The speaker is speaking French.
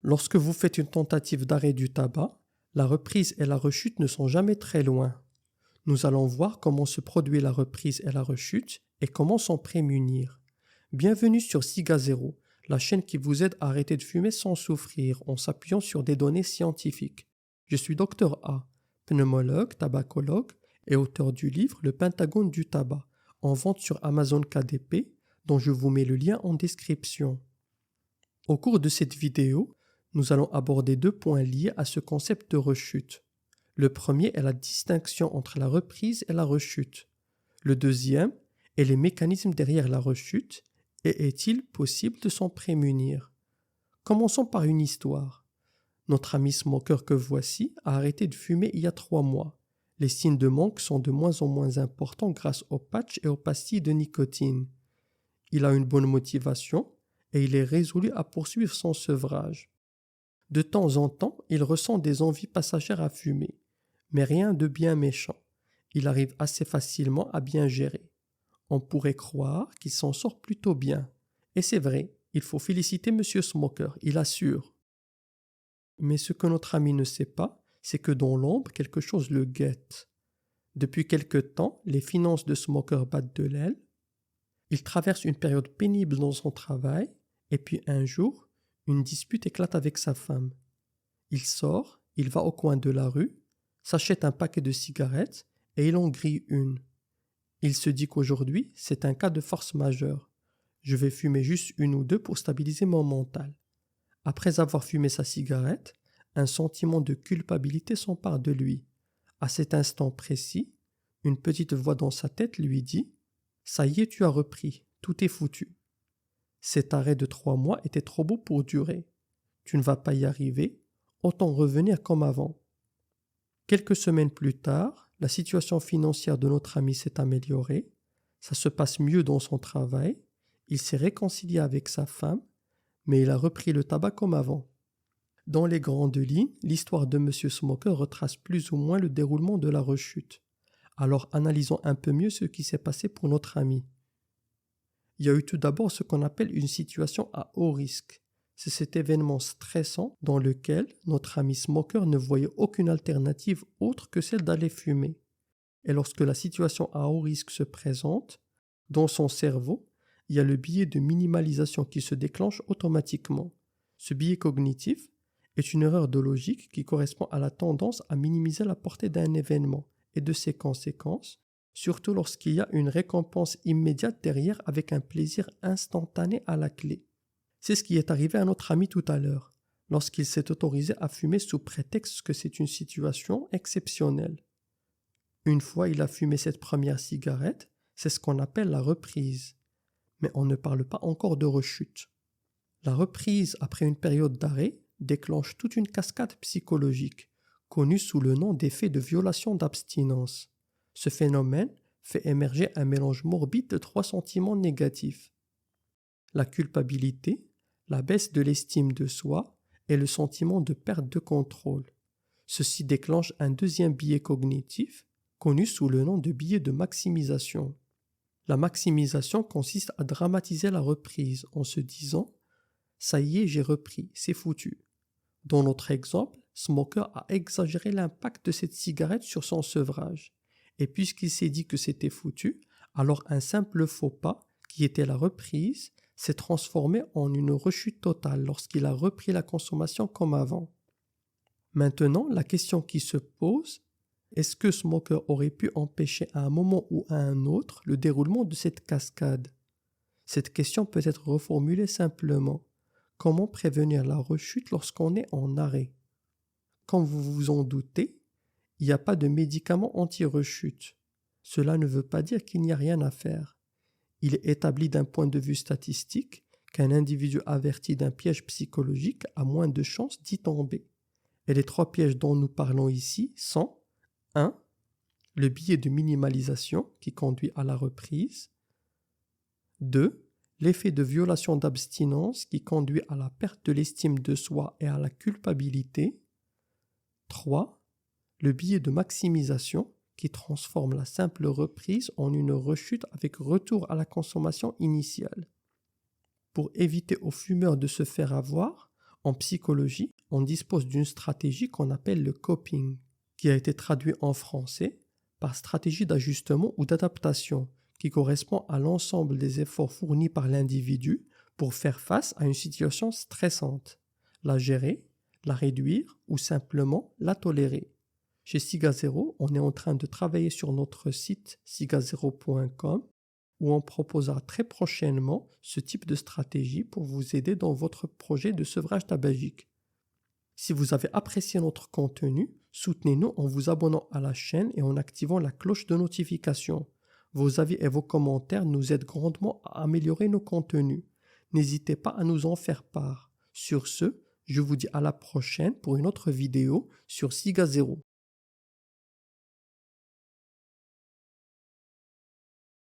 Lorsque vous faites une tentative d'arrêt du tabac, la reprise et la rechute ne sont jamais très loin. Nous allons voir comment se produit la reprise et la rechute et comment s'en prémunir. Bienvenue sur Cigazero, la chaîne qui vous aide à arrêter de fumer sans souffrir en s'appuyant sur des données scientifiques. Je suis Dr A, pneumologue, tabacologue et auteur du livre Le Pentagone du tabac, en vente sur Amazon KDP, dont je vous mets le lien en description. Au cours de cette vidéo, nous allons aborder deux points liés à ce concept de rechute. Le premier est la distinction entre la reprise et la rechute. Le deuxième est les mécanismes derrière la rechute et est-il possible de s'en prémunir? Commençons par une histoire. Notre ami smoker que voici a arrêté de fumer il y a 3 mois. Les signes de manque sont de moins en moins importants grâce aux patchs et aux pastilles de nicotine. Il a une bonne motivation et il est résolu à poursuivre son sevrage. De temps en temps, il ressent des envies passagères à fumer, mais rien de bien méchant. Il arrive assez facilement à bien gérer. On pourrait croire qu'il s'en sort plutôt bien. Et c'est vrai, il faut féliciter Monsieur Smoker, il assure. Mais ce que notre ami ne sait pas, c'est que dans l'ombre, quelque chose le guette. Depuis quelque temps, les finances de Smoker battent de l'aile. Il traverse une période pénible dans son travail, et puis un jour, une dispute éclate avec sa femme. Il sort, il va au coin de la rue, s'achète un paquet de cigarettes et il en grille une. Il se dit qu'aujourd'hui, c'est un cas de force majeure. Je vais fumer juste une ou deux pour stabiliser mon mental. Après avoir fumé sa cigarette, un sentiment de culpabilité s'empare de lui. À cet instant précis, une petite voix dans sa tête lui dit « Ça y est, tu as repris, tout est foutu. » Cet arrêt de 3 mois était trop beau pour durer. Tu ne vas pas y arriver, autant revenir comme avant. Quelques semaines plus tard, la situation financière de notre ami s'est améliorée, ça se passe mieux dans son travail, il s'est réconcilié avec sa femme, mais il a repris le tabac comme avant. Dans les grandes lignes, l'histoire de M. Smoker retrace plus ou moins le déroulement de la rechute. Alors analysons un peu mieux ce qui s'est passé pour notre ami. Il y a eu tout d'abord ce qu'on appelle une situation à haut risque. C'est cet événement stressant dans lequel notre ami smoker ne voyait aucune alternative autre que celle d'aller fumer. Et lorsque la situation à haut risque se présente, dans son cerveau, il y a le biais de minimalisation qui se déclenche automatiquement. Ce biais cognitif est une erreur de logique qui correspond à la tendance à minimiser la portée d'un événement et de ses conséquences, surtout lorsqu'il y a une récompense immédiate derrière avec un plaisir instantané à la clé. C'est ce qui est arrivé à notre ami tout à l'heure, lorsqu'il s'est autorisé à fumer sous prétexte que c'est une situation exceptionnelle. Une fois il a fumé cette première cigarette, c'est ce qu'on appelle la reprise. Mais on ne parle pas encore de rechute. La reprise après une période d'arrêt déclenche toute une cascade psychologique, connue sous le nom d'effet de violation d'abstinence. Ce phénomène fait émerger un mélange morbide de 3 sentiments négatifs. La culpabilité, la baisse de l'estime de soi et le sentiment de perte de contrôle. Ceci déclenche un deuxième biais cognitif, connu sous le nom de biais de maximisation. La maximisation consiste à dramatiser la reprise en se disant « ça y est, j'ai repris, c'est foutu ». Dans notre exemple, Smoker a exagéré l'impact de cette cigarette sur son sevrage. Et puisqu'il s'est dit que c'était foutu, alors un simple faux pas, qui était la reprise, s'est transformé en une rechute totale lorsqu'il a repris la consommation comme avant. Maintenant, la question qui se pose, est-ce que Smoker aurait pu empêcher à un moment ou à un autre le déroulement de cette cascade? Cette question peut être reformulée simplement. Comment prévenir la rechute lorsqu'on est en arrêt? Comme vous vous en doutez, il n'y a pas de médicament anti-rechute. Cela ne veut pas dire qu'il n'y a rien à faire. Il est établi d'un point de vue statistique qu'un individu averti d'un piège psychologique a moins de chances d'y tomber. Et les 3 pièges dont nous parlons ici sont 1. Le biais de minimalisation qui conduit à la reprise. 2. L'effet de violation d'abstinence qui conduit à la perte de l'estime de soi et à la culpabilité. 3. Le biais de maximisation qui transforme la simple reprise en une rechute avec retour à la consommation initiale. Pour éviter aux fumeurs de se faire avoir, En psychologie, on dispose d'une stratégie qu'on appelle le coping, qui a été traduit en français par stratégie d'ajustement ou d'adaptation, qui correspond à l'ensemble des efforts fournis par l'individu pour faire face à une situation stressante, la gérer, la réduire ou simplement la tolérer. Chez Sigazero, on est en train de travailler sur notre site sigazero.com où on proposera très prochainement ce type de stratégie pour vous aider dans votre projet de sevrage tabagique. Si vous avez apprécié notre contenu, soutenez-nous en vous abonnant à la chaîne et en activant la cloche de notification. Vos avis et vos commentaires nous aident grandement à améliorer nos contenus. N'hésitez pas à nous en faire part. Sur ce, je vous dis à la prochaine pour une autre vidéo sur Sigazero.